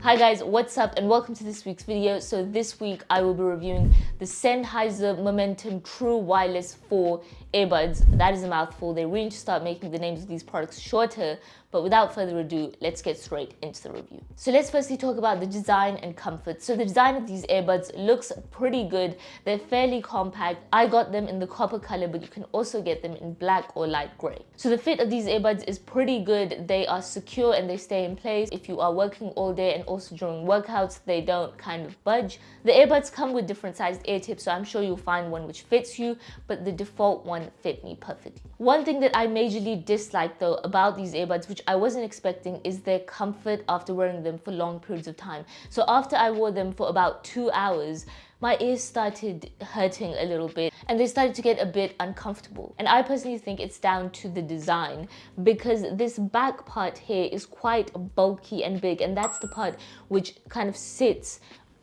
Hi guys, what's up and welcome to this week's video. So this week I will be reviewing the Sennheiser Momentum True Wireless 4 earbuds. That is a mouthful. They really need to start making the names of these products shorter, but without further ado, let's get straight into the review. So let's firstly talk about the design and comfort. So the design of these earbuds looks pretty good. They're fairly compact. I got them in the copper color, but you can also get them in black or light gray. So the fit of these earbuds is pretty good. They are secure and they stay in place if you are working all day, and also during workouts, they don't kind of budge. The earbuds come with different sized ear tips, so I'm sure you'll find one which fits you, but the default one fit me perfectly. One thing that I majorly dislike though about these earbuds, which I wasn't expecting, is their comfort after wearing them for long periods of time. So after I wore them for about 2 hours, my ears started hurting a little bit and they started to get a bit uncomfortable. And I personally think it's down to the design, because this back part here is quite bulky and big, and that's the part which kind of sits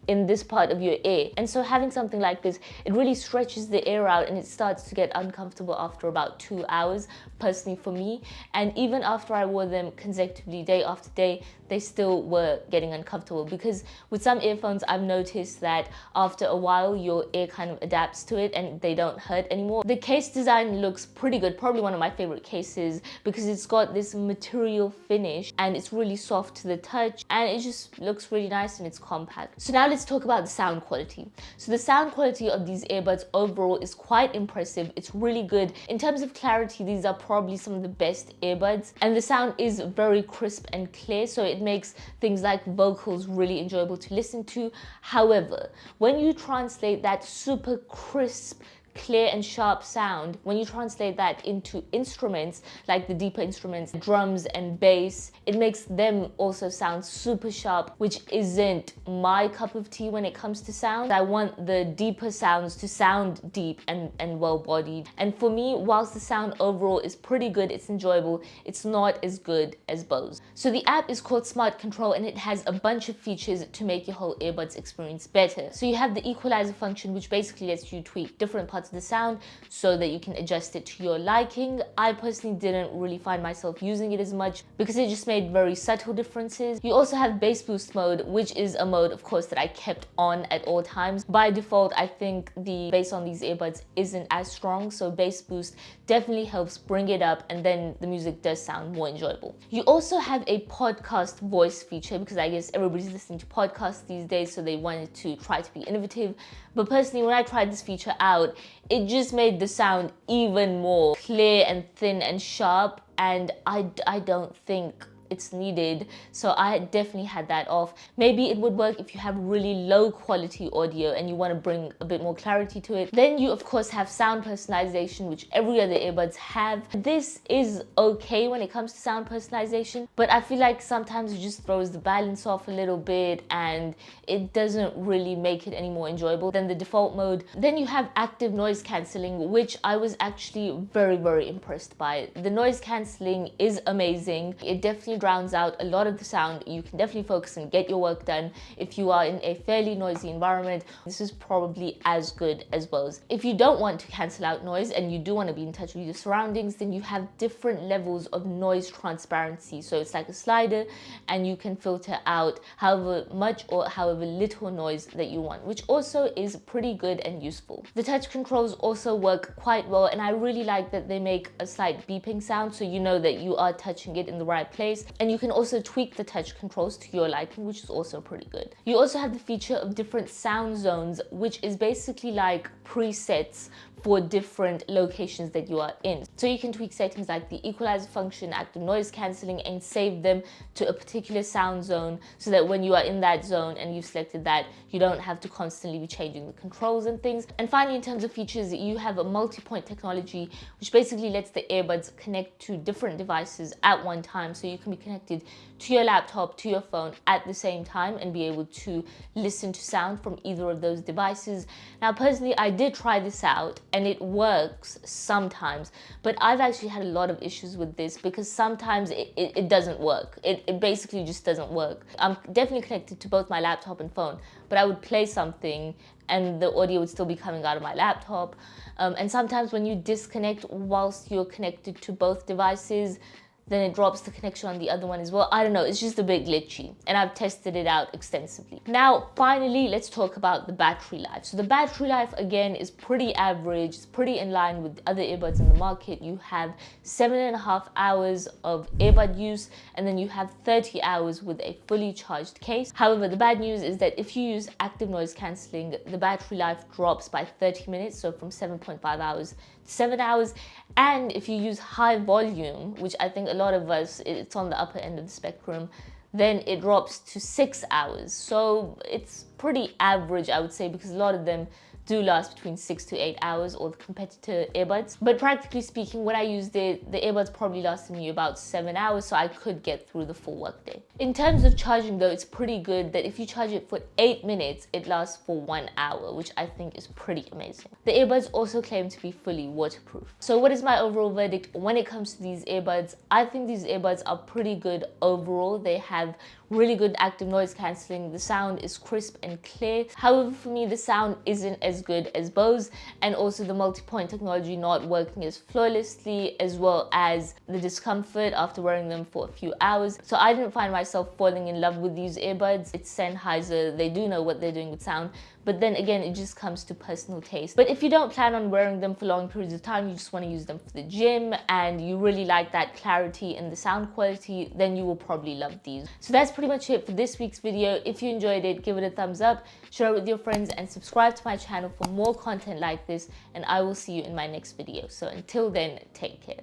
in this part of your ear. And so having something like this, it really stretches the ear out and it starts to get uncomfortable after about 2 hours, personally for me. And even after I wore them consecutively day after day, they still were getting uncomfortable, because with some earphones I've noticed that after a while your ear kind of adapts to it and they don't hurt anymore. The case design looks pretty good, probably one of my favorite cases, because it's got this material finish and it's really soft to the touch and it just looks really nice and it's compact. So now let's talk about the sound quality. So the sound quality of these earbuds overall is quite impressive. It's really good. In terms of clarity, these are probably some of the best earbuds, and the sound is very crisp and clear, so it makes things like vocals really enjoyable to listen to. However, when you translate that super crisp, clear and sharp sound, when you translate that into instruments, like the deeper instruments, drums and bass, it makes them also sound super sharp, which isn't my cup of tea when it comes to sound. I want the deeper sounds to sound deep and well-bodied. And for me, whilst the sound overall is pretty good, it's enjoyable, it's not as good as Bose. So the app is called Smart Control and it has a bunch of features to make your whole earbuds experience better. So you have the equalizer function, which basically lets you tweak different parts of the sound so that you can adjust it to your liking. I personally didn't really find myself using it as much because it just made very subtle differences. You also have bass boost mode, which is a mode, of course, that I kept on at all times. By default, I think the bass on these earbuds isn't as strong, so bass boost definitely helps bring it up, and then the music does sound more enjoyable. You also have a podcast voice feature, because I guess everybody's listening to podcasts these days, so they wanted to try to be innovative. But personally, when I tried this feature out, it just made the sound even more clear and thin and sharp, and I don't think it's needed, so I definitely had that off. Maybe it would work if you have really low quality audio and you want to bring a bit more clarity to it. Then you of course have sound personalization, which every other earbuds have. This is okay when it comes to sound personalization, but I feel like sometimes it just throws the balance off a little bit and it doesn't really make it any more enjoyable than the default mode. Then you have active noise cancelling, which I was actually very impressed by. The noise cancelling is amazing. It definitely drowns out a lot of the sound. You can definitely focus and get your work done. If you are in a fairly noisy environment, this is probably as good as Bose. If you don't want to cancel out noise and you do want to be in touch with your surroundings, then you have different levels of noise transparency. So it's like a slider and you can filter out however much or however little noise that you want, which also is pretty good and useful. The touch controls also work quite well, and I really like that they make a slight beeping sound so you know that you are touching it in the right place. And you can also tweak the touch controls to your liking, which is also pretty good. You also have the feature of different sound zones, which is basically like presets for different locations that you are in. So you can tweak settings like the equalizer function, active noise cancelling, and save them to a particular sound zone so that when you are in that zone and you've selected that, you don't have to constantly be changing the controls and things. And finally, in terms of features, you have a multi-point technology, which basically lets the earbuds connect to different devices at one time. So you can be connected to your laptop, to your phone at the same time and be able to listen to sound from either of those devices. Now, personally, I did try this out and it works sometimes, but I've actually had a lot of issues with this because sometimes it doesn't work. It basically just doesn't work. I'm definitely connected to both my laptop and phone, but I would play something and the audio would still be coming out of my laptop. And sometimes when you disconnect whilst you're connected to both devices, then it drops the connection on the other one as well. I don't know, it's just a bit glitchy, and I've tested it out extensively. Now, finally, let's talk about the battery life. So the battery life, again, is pretty average. It's pretty in line with other earbuds in the market. You have 7.5 hours of earbud use, and then you have 30 hours with a fully charged case. However, the bad news is that if you use active noise cancelling, the battery life drops by 30 minutes, so from 7.5 hours to 7 hours. And if you use high volume, which I think a lot of us, it's on the upper end of the spectrum, then it drops to 6 hours. So it's pretty average, I would say, because a lot of them do last between 6 to 8 hours, or the competitor earbuds. But practically speaking, when I used it, the earbuds probably lasted me about 7 hours, so I could get through the full workday. In terms of charging though, it's pretty good that if you charge it for 8 minutes, it lasts for 1 hour, which I think is pretty amazing. The earbuds also claim to be fully waterproof. So what is my overall verdict when it comes to these earbuds? I think these earbuds are pretty good overall. They have really good active noise cancelling. The sound is crisp and clear. However, for me, the sound isn't as good as Bose, and also the multi-point technology not working as flawlessly, as well as the discomfort after wearing them for a few hours. So I didn't find myself falling in love with these earbuds. It's Sennheiser. They do know what they're doing with sound. But then again, it just comes to personal taste. But if you don't plan on wearing them for long periods of time, you just want to use them for the gym, and you really like that clarity in the sound quality, then you will probably love these. So that's pretty much it for this week's video. If you enjoyed it, give it a thumbs up, share it with your friends, and subscribe to my channel for more content like this, and I will see you in my next video. So until then, take care.